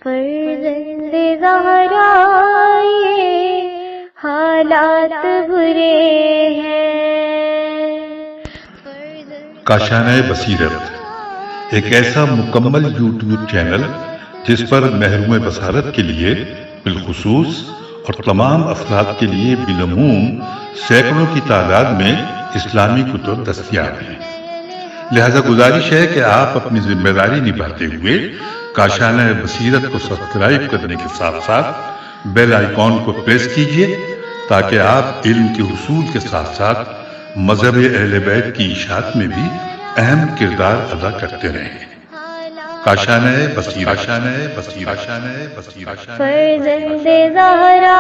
فرزند زہرا یہ حالات برے ہیں۔ کاشانۂ بصیرت ایک ایسا مکمل یوٹیوب چینل جس پر محروم بصارت کے لیے بالخصوص اور تمام افراد کے لیے بالعموم سینکڑوں کی تعداد میں اسلامی کتب دستیاب ہیں۔ لہذا گزارش ہے کہ آپ اپنی ذمہ داری نبھاتے ہوئے کاشانۂ بصیرت کو سبسکرائب کرنے کے ساتھ ساتھ بیل آئیکن کو پریس کیجیے تاکہ آپ علم کے حصول کے ساتھ ساتھ مذہب اہل بیت کی اشاعت میں بھی اہم کردار ادا کرتے رہیں۔ کاشانۂ بصیرت، فرزند زہرا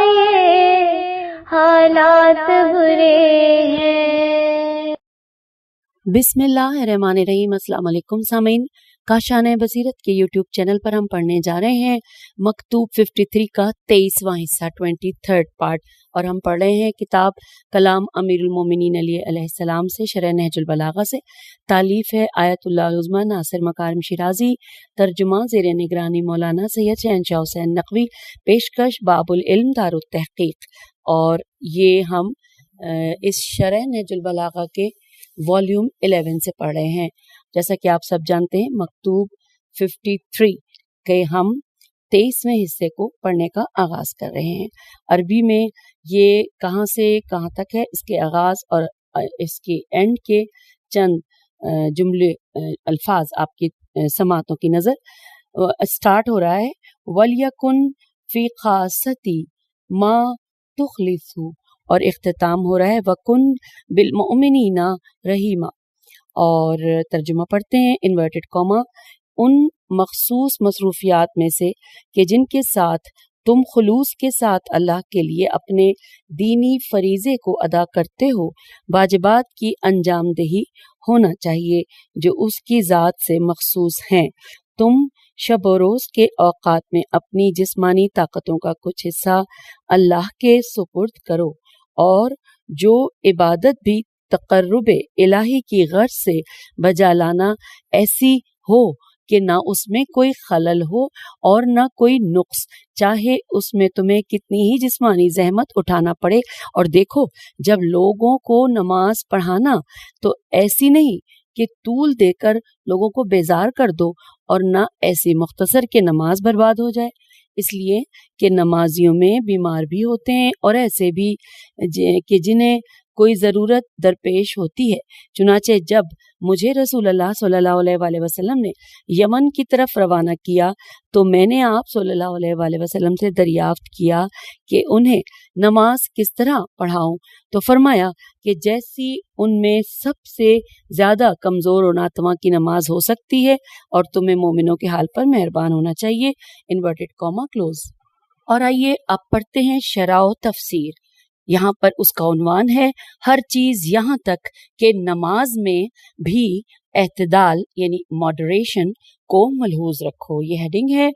یہ حالات برے ہیں۔ بسم اللہ الرحمن الرحیم۔ السلام علیکم سامعین، کاشانۂ بصیرت کے یوٹیوب چینل پر ہم پڑھنے جا رہے ہیں مکتوب 53 کا 23واں حصہ 23rd پارٹ، اور ہم پڑھ رہے ہیں کتاب کلام امیر المومنین علی علیہ السلام سے، شرح نہج البلاغہ سے۔ تالیف ہے آیت اللہ العظمیٰ ناصر مکارم شیرازی، ترجمہ زیر نگرانی مولانا سید شہنشاہ حسین نقوی، پیشکش باب العلم دار التحقیق۔ اور یہ ہم اس شرح نہج البلاغہ کے والیوم 11 سے پڑھ رہے ہیں۔ جیسا کہ آپ سب جانتے ہیں مکتوب 53 کے ہم 23ویں حصے کو پڑھنے کا آغاز کر رہے ہیں۔ عربی میں یہ کہاں سے کہاں تک ہے، اس کے آغاز اور اس کے اینڈ کے چند جملے الفاظ آپ کی سماعتوں کی نظر اسٹارٹ ہو رہا ہے وَلْيَكُنْ فِي خَاصَّتِي مَا تُخْلِصُ، اور اختتام ہو رہا ہے وَكُنْ بِالْمُؤْمِنِينَ رَحِيمًا۔ اور ترجمہ پڑھتے ہیں انورٹڈ کاما، ان مخصوص مصروفیات میں سے کہ جن کے ساتھ تم خلوص کے ساتھ اللہ کے لیے اپنے دینی فریضے کو ادا کرتے ہو، واجبات کی انجام دہی ہونا چاہیے جو اس کی ذات سے مخصوص ہیں۔ تم شب و روز کے اوقات میں اپنی جسمانی طاقتوں کا کچھ حصہ اللہ کے سپرد کرو، اور جو عبادت بھی تقرب الہی کی غرض سے بجا لانا ایسی ہو کہ نہ اس میں کوئی خلل ہو اور نہ کوئی نقص، چاہے اس میں تمہیں کتنی ہی جسمانی زحمت اٹھانا پڑے۔ اور دیکھو، جب لوگوں کو نماز پڑھانا تو ایسی نہیں کہ طول دے کر لوگوں کو بیزار کر دو، اور نہ ایسی مختصر کہ نماز برباد ہو جائے، اس لیے کہ نمازیوں میں بیمار بھی ہوتے ہیں اور ایسے بھی کہ جنہیں کوئی ضرورت درپیش ہوتی ہے۔ چنانچہ جب مجھے رسول اللہ صلی اللہ علیہ وآلہ وسلم نے یمن کی طرف روانہ کیا تو میں نے آپ صلی اللہ علیہ وآلہ وسلم سے دریافت کیا کہ انہیں نماز کس طرح پڑھاؤں، تو فرمایا کہ جیسی ان میں سب سے زیادہ کمزور و ناتواں کی نماز ہو سکتی ہے، اور تمہیں مومنوں کے حال پر مہربان ہونا چاہیے، انورٹڈ کاما کلوز۔ اور آئیے اب پڑھتے ہیں شرح و تفسیر۔ یہاں پر اس کا عنوان ہے ہر چیز یہاں تک کہ نماز میں بھی اعتدال یعنی ماڈریشن کو ملحوظ رکھو، یہ ہیڈنگ ہے۔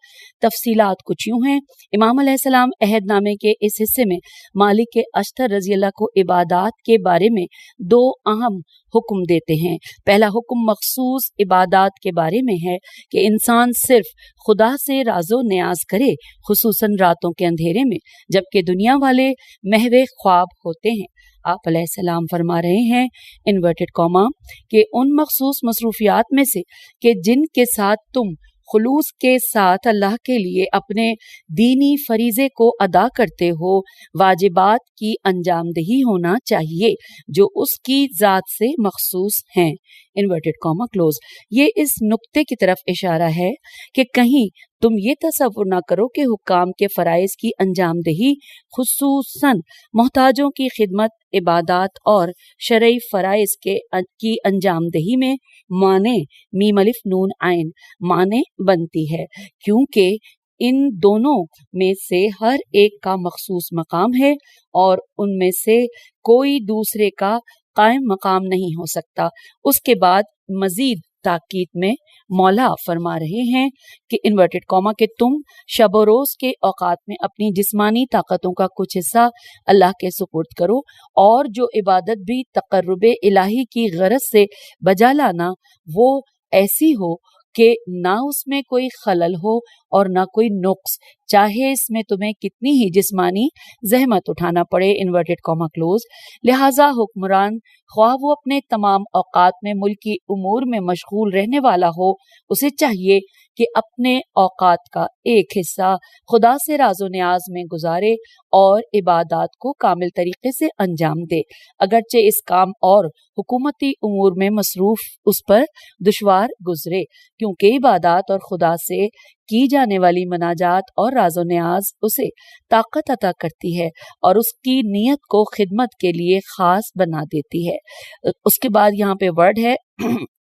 تفصیلات کچھ یوں ہیں۔ امام علیہ السلام عہد نامے کے اس حصے میں مالک اشتر رضی اللہ کو عبادات کے بارے میں دو اہم حکم دیتے ہیں۔ پہلا حکم مخصوص عبادات کے بارے میں ہے کہ انسان صرف خدا سے راز و نیاز کرے، خصوصاً راتوں کے اندھیرے میں، جبکہ دنیا والے محو خواب ہوتے ہیں۔ آپ علیہ السلام فرما رہے ہیں انورٹڈ کاما کہ ان مخصوص مصروفیات میں سے کہ جن کے ساتھ تم خلوص کے ساتھ اللہ کے لیے اپنے دینی فریضے کو ادا کرتے ہو، واجبات کی انجام دہی ہونا چاہیے جو اس کی ذات سے مخصوص ہیں، انورٹڈ کاما کلوز۔ یہ اس نقطے کی طرف اشارہ ہے کہ کہیں تم یہ تصور نہ کرو کہ حکام کے فرائض کی انجام دہی، خصوصاً محتاجوں کی خدمت، عبادات اور شرعی فرائض کی انجام دہی میں معنی میم الف نون عین معنی بنتی ہے، کیونکہ ان دونوں میں سے ہر ایک کا مخصوص مقام ہے اور ان میں سے کوئی دوسرے کا قائم مقام نہیں ہو سکتا۔ اس کے بعد مزید تاکید میں مولا فرما رہے ہیں کہ انورٹڈ کاما کہ تم شب و روز کے اوقات میں اپنی جسمانی طاقتوں کا کچھ حصہ اللہ کے سپرد کرو، اور جو عبادت بھی تقرب الہی کی غرض سے بجا لانا وہ ایسی ہو کہ نہ اس میں کوئی خلل ہو اور نہ کوئی نقص، چاہے اس میں تمہیں کتنی ہی جسمانی زحمت اٹھانا پڑے انورٹڈ کاما کلوز۔ لہٰذا حکمران خواہ وہ اپنے تمام اوقات میں ملکی امور میں مشغول رہنے والا ہو، اسے چاہیے کہ اپنے اوقات کا ایک حصہ خدا سے راز و نیاز میں گزارے اور عبادات کو کامل طریقے سے انجام دے، اگرچہ اس کام اور حکومتی امور میں مصروف اس پر دشوار گزرے، کیونکہ عبادات اور خدا سے کی جانے والی مناجات اور راز و نیاز اسے طاقت عطا کرتی ہے اور اس کی نیت کو خدمت کے لیے خاص بنا دیتی ہے۔ اس کے بعد یہاں پہ ورڈ ہے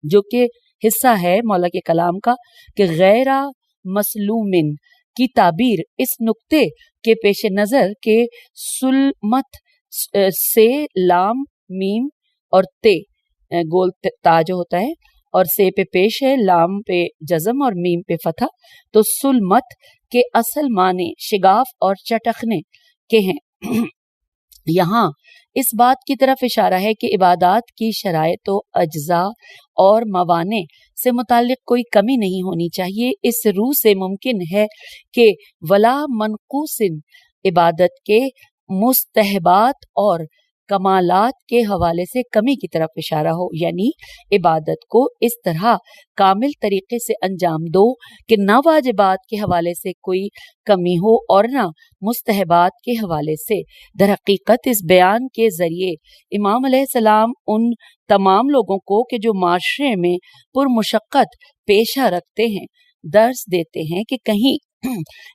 جو کہ حصہ ہے مولا کے کلام کا کہ غیر مسلومن کی تعبیر اس نقطے کے پیش نظر کہ سلمت سے لام میم اور تے گول تا جو ہوتا ہے اور سے پہ پیش ہے، لام پہ جزم اور میم پہ فتح، تو سلمت کے اصل معنی شگاف اور چٹخنے کے ہیں۔ یہاں اس بات کی طرف اشارہ ہے کہ عبادات کی شرائط و اجزاء اور موانع سے متعلق کوئی کمی نہیں ہونی چاہیے۔ اس روح سے ممکن ہے کہ ولا منقوص عبادت کے مستحبات اور کمالات کے حوالے سے کمی کی طرف اشارہ ہو، یعنی عبادت کو اس طرح کامل طریقے سے انجام دو کہ نہ واجبات کے حوالے سے کوئی کمی ہو اور نہ مستحبات کے حوالے سے۔ در حقیقت اس بیان کے ذریعے امام علیہ السلام ان تمام لوگوں کو کہ جو معاشرے میں پرمشقت پیشہ رکھتے ہیں درس دیتے ہیں کہ کہیں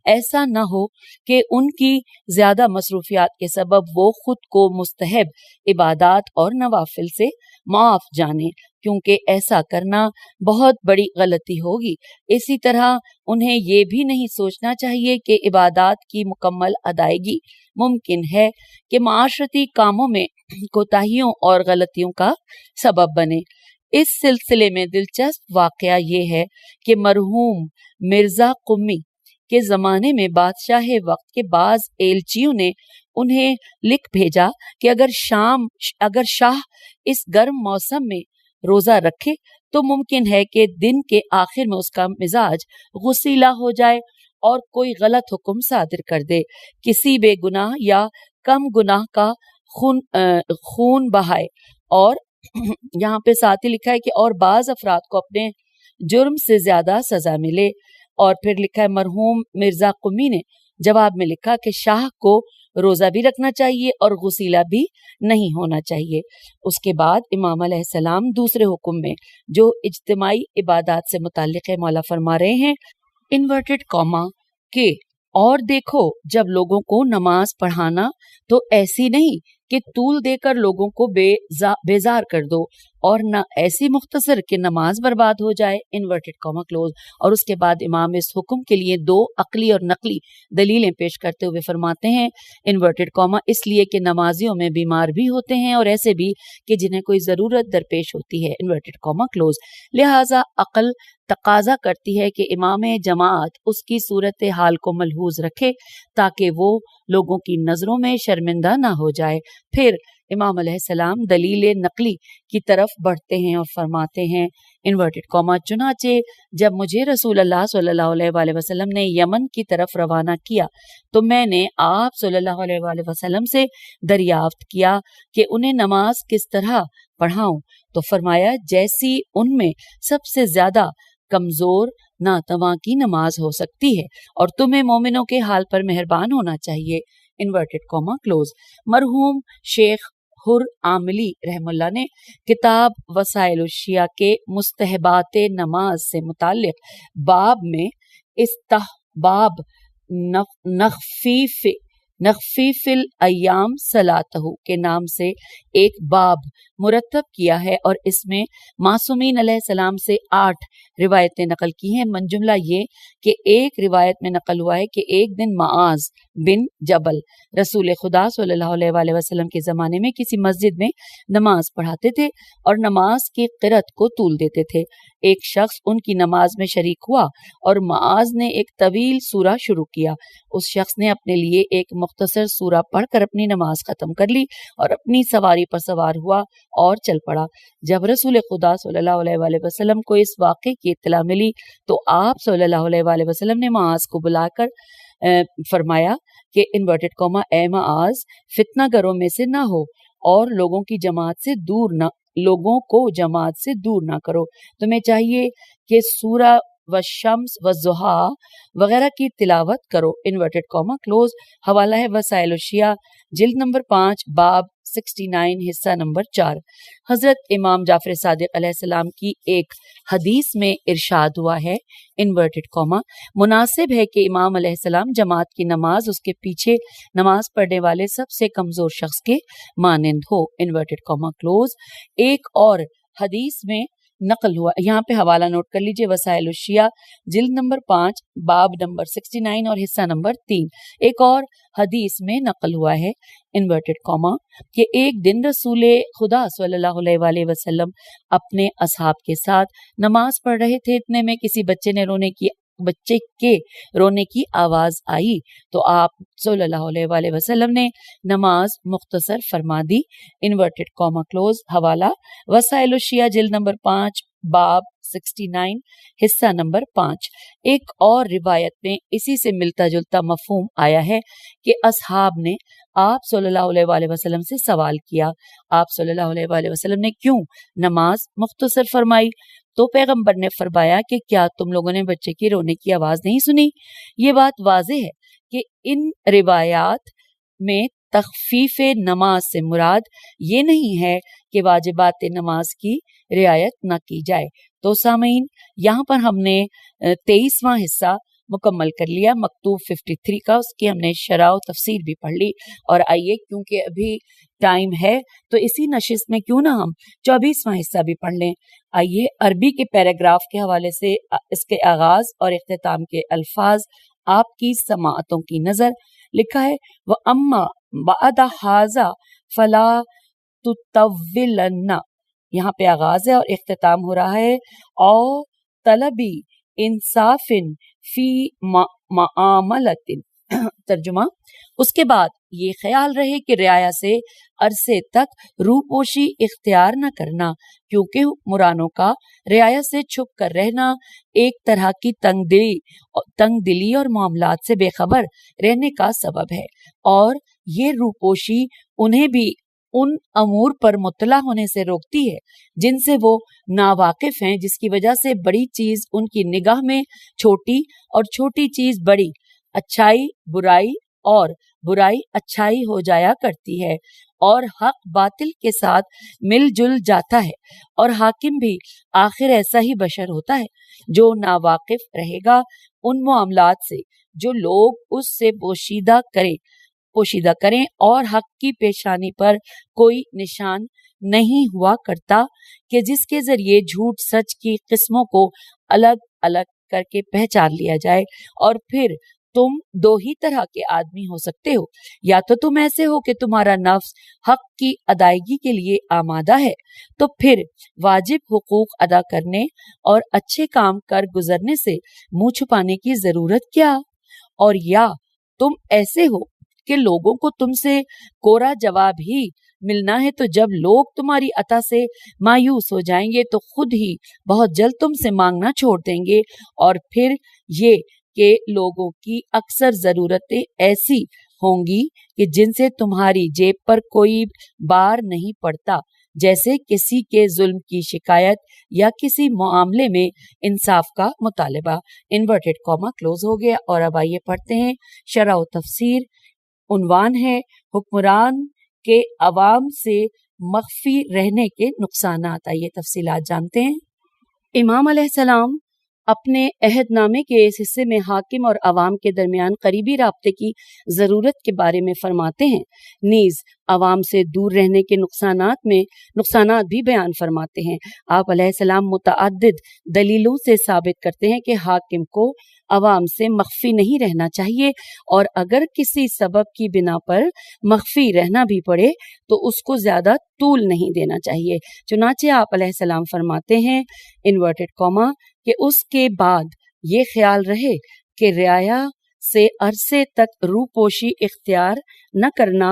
ایسا نہ ہو کہ ان کی زیادہ مصروفیات کے سبب وہ خود کو مستحب عبادات اور نوافل سے معاف جانے، کیونکہ ایسا کرنا بہت بڑی غلطی ہوگی۔ اسی طرح انہیں یہ بھی نہیں سوچنا چاہیے کہ عبادات کی مکمل ادائیگی ممکن ہے کہ معاشرتی کاموں میں کوتاہیوں اور غلطیوں کا سبب بنے۔ اس سلسلے میں دلچسپ واقعہ یہ ہے کہ مرحوم مرزا قمی کے زمانے میں بادشاہ وقت کے بعض ایلچیوں نے انہیں لکھ بھیجا کہ اگر شاہ اس گرم موسم میں روزہ رکھے تو ممکن ہے کہ دن کے آخر میں اس کا مزاج غسیلہ ہو جائے اور کوئی غلط حکم صادر کر دے، کسی بے گناہ یا کم گناہ کا خون بہائے، اور یہاں پہ ساتھ ہی لکھا ہے کہ اور بعض افراد کو اپنے جرم سے زیادہ سزا ملے۔ اور پھر لکھا ہے مرحوم مرزا قمی نے جواب میں لکھا کہ شاہ کو روزہ بھی رکھنا چاہیے اور غسیلہ بھی نہیں ہونا چاہیے۔ اس کے بعد امام علیہ السلام دوسرے حکم میں جو اجتماعی عبادات سے متعلق ہے مولا فرما رہے ہیں انورٹڈ کاما کہ اور دیکھو جب لوگوں کو نماز پڑھانا تو ایسی نہیں کہ طول دے کر لوگوں کو بیزار کر دو، اور نہ ایسی مختصر کہ نماز برباد ہو جائے انورٹڈ کاما کلوز۔ اور اس کے بعد امام اس حکم کے لیے دو عقلی اور نقلی دلیلیں پیش کرتے ہوئے فرماتے ہیں انورٹڈ کاما اس لیے کہ نمازیوں میں بیمار بھی ہوتے ہیں اور ایسے بھی کہ جنہیں کوئی ضرورت درپیش ہوتی ہے انورٹڈ کاما کلوز، لہٰذا عقل تقاضا کرتی ہے کہ امام جماعت اس کی صورت حال کو ملحوظ رکھے تاکہ وہ لوگوں کی نظروں میں شرمندہ نہ ہو جائے۔ پھر امام علیہ السلام دلیل نقلی کی طرف بڑھتے ہیں اور فرماتے ہیں انورٹڈ کاما چنانچہ جب مجھے رسول اللہ صلی اللہ علیہ وآلہ وسلم نے یمن کی طرف روانہ کیا تو میں نے آپ صلی اللہ علیہ وآلہ وسلم سے دریافت کیا کہ انہیں نماز کس طرح پڑھاؤں، تو فرمایا جیسی ان میں سب سے زیادہ کمزور ناتواں کی نماز ہو سکتی ہے، اور تمہیں مومنوں کے حال پر مہربان ہونا چاہیے انورٹڈ کاما کلوز۔ مرحوم شیخ حر عاملی رحم اللہ نے کتاب وسائل الشیعہ کے مستحبات نماز سے متعلق باب میں استحباب نخفیف الایام صلاتہ کے نام سے ایک باب مرتب کیا ہے، اور اس میں معصومین علیہ السلام سے 8 روایتیں نقل کی ہیں، من جملہ یہ کہ ایک روایت میں نقل ہوا ہے کہ ایک دن معاذ بن جبل رسول خدا صلی اللہ علیہ وآلہ وسلم کے زمانے میں کسی مسجد میں نماز پڑھاتے تھے اور نماز کی قرأت کو طول دیتے تھے۔ ایک شخص ان کی نماز میں شریک ہوا اور معاذ نے ایک طویل سورہ شروع کیا۔ اس شخص نے اپنے لیے ایک مختصر سورہ پڑھ کر اپنی نماز ختم کر لی اور اپنی سواری پر سوار ہوا اور چل پڑا۔ جب رسول خدا صلی اللہ علیہ وآلہ وسلم کو اس واقعے کی اطلاع ملی تو آپ صلی اللہ علیہ وآلہ وسلم نے معاذ کو بلا کر فرمایا کہ انورٹڈ کاما اے معاذ فتنہ گروں میں سے نہ ہو اور لوگوں کو جماعت سے دور نہ کرو۔ تمہیں چاہیے کہ سورہ والشمس والضحیٰ وغیرہ کی تلاوت کرو، انورٹڈ کاما کلوز۔ حوالہ ہے وسائل الشیعہ جلد نمبر 5 باب 69 حصہ نمبر 4۔ حضرت امام جعفر صادق علیہ السلام کی ایک حدیث میں ارشاد ہوا ہے انورٹڈ کاما مناسب ہے کہ امام علیہ السلام جماعت کی نماز اس کے پیچھے نماز پڑھنے والے سب سے کمزور شخص کے مانند ہو، انورٹڈ کاما کلوز۔ ایک اور حدیث میں نقل ہوا، یہاں پہ حوالہ نوٹ کر لیجئے، وسائل الشیعہ جلد نمبر 5 باب نمبر 69 اور حصہ نمبر 3۔ ایک اور حدیث میں نقل ہوا ہے انورٹڈ کاما کہ ایک دن رسول خدا صلی اللہ علیہ وآلہ وسلم اپنے اصحاب کے ساتھ نماز پڑھ رہے تھے، اتنے میں کسی بچے کے رونے کی آواز آئی تو آپ صلی اللہ علیہ وآلہ وسلم نے نماز مختصر فرما دی، انورٹڈ کاما کلوز۔ حوالہ وسائل الشیعہ جلد نمبر 5 باب 69 حصہ نمبر 5۔ ایک اور روایت میں اسی سے ملتا جلتا مفہوم آیا ہے کہ اصحاب نے آپ صلی اللہ علیہ وآلہ وسلم سے سوال کیا، آپ صلی اللہ علیہ وآلہ وسلم نے کیوں نماز مختصر فرمائی؟ تو پیغمبر نے فرمایا کہ کیا تم لوگوں نے بچے کی رونے کی آواز نہیں سنی؟ یہ بات واضح ہے کہ ان روایات میں تخفیف نماز سے مراد یہ نہیں ہے کہ واجبات نماز کی رعایت نہ کی جائے۔ تو سامعین، یہاں پر ہم نے 23واں حصہ مکمل کر لیا مکتوب 53 کا، اس کی ہم نے شرح و تفسیر بھی پڑھ لی۔ اور آئیے کیونکہ ابھی ٹائم ہے تو اسی نشست میں کیوں نہ ہم 24واں حصہ بھی پڑھ لیں۔ آئیے عربی کے پیراگراف کے حوالے سے اس کے آغاز اور اختتام کے الفاظ آپ کی سماعتوں کی نظر۔ لکھا ہے وَأَمَّا بَعْدَ هَذَا فَلَا تُطَوِّلَنَّ، یہاں پہ آغاز ہے اور اختتام ہو رہا ہے او طلبی انصاف فی معاملت۔ ترجمہ، اس کے بعد یہ خیال رہے کہ رعایا سے عرصے تک روپوشی اختیار نہ کرنا، کیونکہ حکمرانوں کا رعایا سے چھپ کر رہنا ایک طرح کی تنگ دلی اور معاملات سے بے خبر رہنے کا سبب ہے، اور یہ روپوشی انہیں بھی ان امور پر مطلع ہونے سے روکتی ہے جن سے وہ ناواقف ہیں، جس کی وجہ سے بڑی چیز ان کی نگاہ میں چھوٹی اور چھوٹی چیز بڑی، اچھائی برائی اور برائی اچھائی ہو جایا کرتی ہے، اور حق باطل کے ساتھ مل جل جاتا ہے، اور حاکم بھی آخر ایسا ہی بشر ہوتا ہے جو ناواقف رہے گا ان معاملات سے جو لوگ اس سے پوشیدہ کریں، اور حق کی پیشانی پر کوئی نشان نہیں ہوا کرتا کہ جس کے ذریعے جھوٹ سچ کی قسموں کو الگ الگ کر کے پہچان لیا جائے۔ اور پھر تم دو ہی طرح کے آدمی ہو سکتے ہو، یا تو تم ایسے ہو کہ تمہارا نفس حق کی ادائیگی کے لیے آمادہ ہے، تو پھر واجب حقوق ادا کرنے اور اچھے کام کر گزرنے سے منہ چھپانے کی ضرورت کیا؟ اور یا تم ایسے ہو کہ لوگوں کو تم سے کورا جواب ہی ملنا ہے، تو جب لوگ تمہاری عطا سے مایوس ہو جائیں گے تو خود ہی بہت جلد تم سے مانگنا چھوڑ دیں گے، اور پھر یہ کہ لوگوں کی اکثر ضرورتیں ایسی ہوں گی کہ جن سے تمہاری جیب پر کوئی بار نہیں پڑتا، جیسے کسی کے ظلم کی شکایت یا کسی معاملے میں انصاف کا مطالبہ۔ انورٹڈ کاما کلوز ہو گیا۔ اور اب آئیے پڑھتے ہیں شرح و تفسیر۔ عنوان ہے حکمران کے عوام سے مخفی رہنے کے نقصانات۔ آئیے تفصیلات جانتے ہیں۔ امام علیہ السلام اپنے عہد نامے کے اس حصے میں حاکم اور عوام کے درمیان قریبی رابطے کی ضرورت کے بارے میں فرماتے ہیں، نیز عوام سے دور رہنے کے نقصانات بھی بیان فرماتے ہیں۔ آپ علیہ السلام متعدد دلیلوں سے ثابت کرتے ہیں کہ حاکم کو عوام سے مخفی نہیں رہنا چاہیے، اور اگر کسی سبب کی بنا پر مخفی رہنا بھی پڑے تو اس کو زیادہ طول نہیں دینا چاہیے۔ چنانچہ آپ علیہ السلام فرماتے ہیں انورٹڈ کاما کہ اس کے بعد یہ خیال رہے کہ رعایا سے عرصے تک روپوشی اختیار نہ کرنا،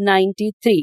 93।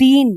3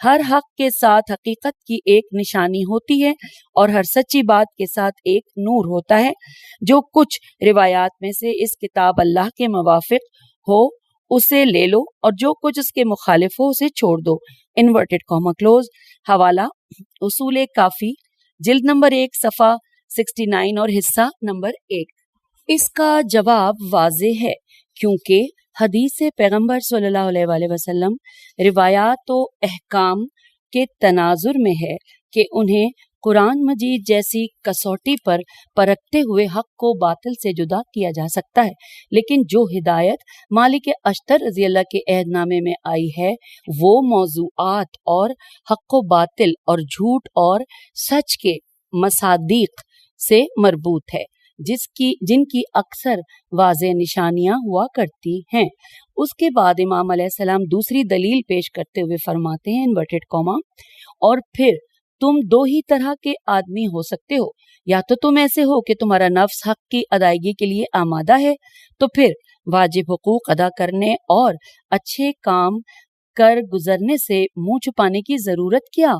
ہر حق کے ساتھ حقیقت کی ایک نشانی ہوتی ہے اور ہر سچی بات کے ساتھ ایک نور ہوتا ہے. جو کچھ روایات میں سے اس کتاب اللہ کے موافق ہو اسے لے لو اور جو کچھ اس کے مخالف ہو اسے چھوڑ دو. Inverted comma close. حوالہ اصول کافی جلد نمبر 1 صفحہ 69 اور حصہ نمبر 1. اس کا جواب واضح ہے کیونکہ حدیث پیغمبر صلی اللہ علیہ وآلہ وسلم روایات و احکام کے تناظر میں ہے کہ انہیں قرآن مجید جیسی کسوٹی پر پرکھتے ہوئے حق کو باطل سے جدا کیا جا سکتا ہے، لیکن جو ہدایت مالک اشتر رضی اللہ کے عہد نامے میں آئی ہے وہ موضوعات اور حق و باطل اور جھوٹ اور سچ کے مصادیق سے مربوط ہے جن کی اکثر واضح نشانیاں ہوا کرتی ہیں. اس کے بعد امام علیہ السلام دوسری دلیل پیش کرتے ہوئے فرماتے ہیں انورٹڈ کاما اور پھر تم دو ہی طرح کے آدمی ہو سکتے ہو، یا تو تم ایسے ہو کہ تمہارا نفس حق کی ادائیگی کے لیے آمادہ ہے تو پھر واجب حقوق ادا کرنے اور اچھے کام کر گزرنے سے منہ چھپانے کی ضرورت کیا،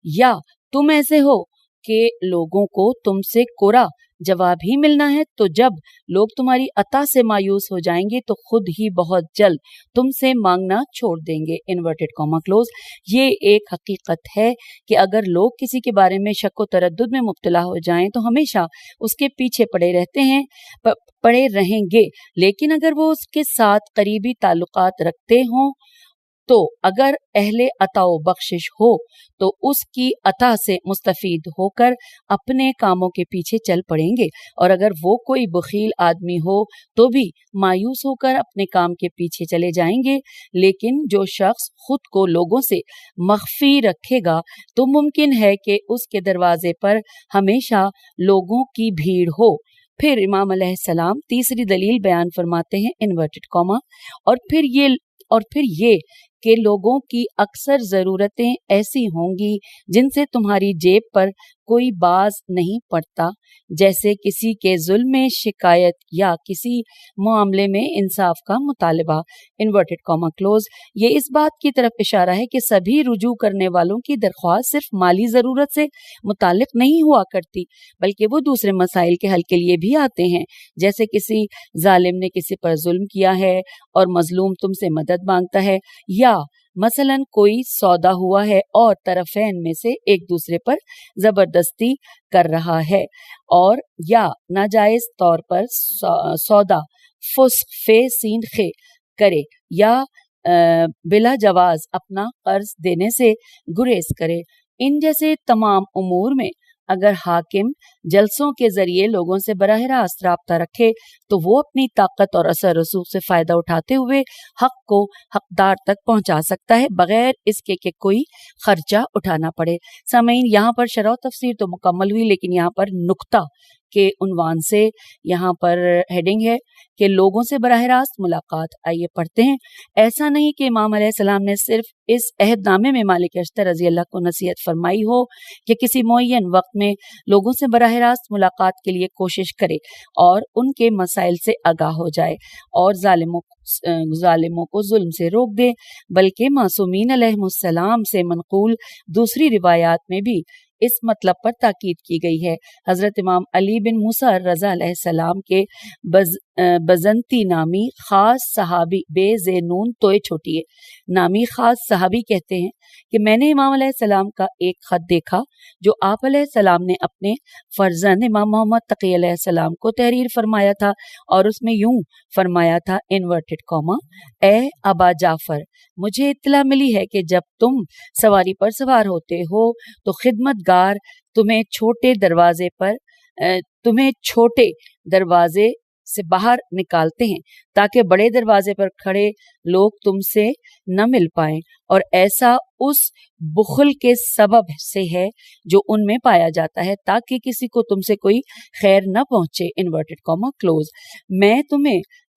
یا تم ایسے ہو کہ لوگوں کو تم سے کوڑا جواب ہی ملنا ہے تو جب لوگ تمہاری عطا سے مایوس ہو جائیں گے تو خود ہی بہت جلد تم سے مانگنا چھوڑ دیں گے. Inverted comma close. یہ ایک حقیقت ہے کہ اگر لوگ کسی کے بارے میں شک و تردد میں مبتلا ہو جائیں تو ہمیشہ اس کے پیچھے پڑے رہیں گے، لیکن اگر وہ اس کے ساتھ قریبی تعلقات رکھتے ہوں تو اگر اہل عطا و بخشش ہو تو اس کی عطا سے مستفید ہو کر اپنے کاموں کے پیچھے چل پڑیں گے، اور اگر وہ کوئی بخیل آدمی ہو تو بھی مایوس ہو کر اپنے کام کے پیچھے چلے جائیں گے. لیکن جو شخص خود کو لوگوں سے مخفی رکھے گا تو ممکن ہے کہ اس کے دروازے پر ہمیشہ لوگوں کی بھیڑ ہو. پھر امام علیہ السلام تیسری دلیل بیان فرماتے ہیں انورٹڈ کاما اور پھر یہ کہ لوگوں کی اکثر ضرورتیں ایسی ہوں گی جن سے تمہاری جیب پر کوئی باز نہیں پڑتا، جیسے کسی کے ظلم میں شکایت یا کسی معاملے میں انصاف کا مطالبہ. Inverted comma close. یہ اس بات کی طرف اشارہ ہے کہ سبھی رجوع کرنے والوں کی درخواست صرف مالی ضرورت سے متعلق نہیں ہوا کرتی بلکہ وہ دوسرے مسائل کے حل کے لیے بھی آتے ہیں، جیسے کسی ظالم نے کسی پر ظلم کیا ہے اور مظلوم تم سے مدد مانگتا ہے، یا مثلا کوئی سودا ہوا ہے اور طرفین میں سے ایک دوسرے پر زبردستی کر رہا ہے، اور یا ناجائز طور پر سودا فسق فے سین خے کرے یا بلا جواز اپنا قرض دینے سے گریز کرے. ان جیسے تمام امور میں اگر حاکم جلسوں کے ذریعے لوگوں سے براہ راست رابطہ رکھے تو وہ اپنی طاقت اور اثر رسوخ سے فائدہ اٹھاتے ہوئے حق کو حقدار تک پہنچا سکتا ہے بغیر اس کے کہ کوئی خرچہ اٹھانا پڑے. سامعین، یہاں پر شرح و تفسیر تو مکمل ہوئی، لیکن یہاں پر نقطہ کے عنوان سے یہاں پر ہیڈنگ ہے کہ لوگوں سے براہ راست ملاقات. آئیے پڑھتے ہیں. ایسا نہیں کہ امام علیہ السلام نے صرف اس عہد نامے میں مالک اشتر رضی اللہ کو نصیحت فرمائی ہو کہ کسی معین وقت میں لوگوں سے براہ راست ملاقات کے لیے کوشش کرے اور ان کے مسائل سے آگاہ ہو جائے اور ظالموں کو ظلم سے روک دے، بلکہ معصومین علیہ السلام سے منقول دوسری روایات میں بھی اس مطلب پر تاکید کی گئی ہے. حضرت امام علی بن موسیٰ رضا علیہ السلام کے بزنتی نامی خاص صحابی بے زینون توئے چھوٹیے نامی خاص صحابی کہتے ہیں کہ میں نے امام علیہ السلام کا ایک خط دیکھا جو آپ علیہ السلام نے اپنے فرزند امام محمد تقی علیہ السلام کو تحریر فرمایا تھا، اور اس میں یوں فرمایا تھا انورٹڈ کاما، اے ابا جعفر، مجھے اطلاع ملی ہے کہ جب تم سواری پر سوار ہوتے ہو تو خدمت گار تمہیں چھوٹے دروازے سے باہر نکالتے ہیں تاکہ بڑے دروازے پر کھڑے لوگ تم سے نہ مل پائیں، اور ایسا اس بخل کے سبب سے ہے جو ان میں پایا جاتا ہے تاکہ کسی کو تم سے کوئی خیر نہ پہنچے. Inverted comma close. میں تمہیں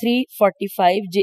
345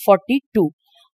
42।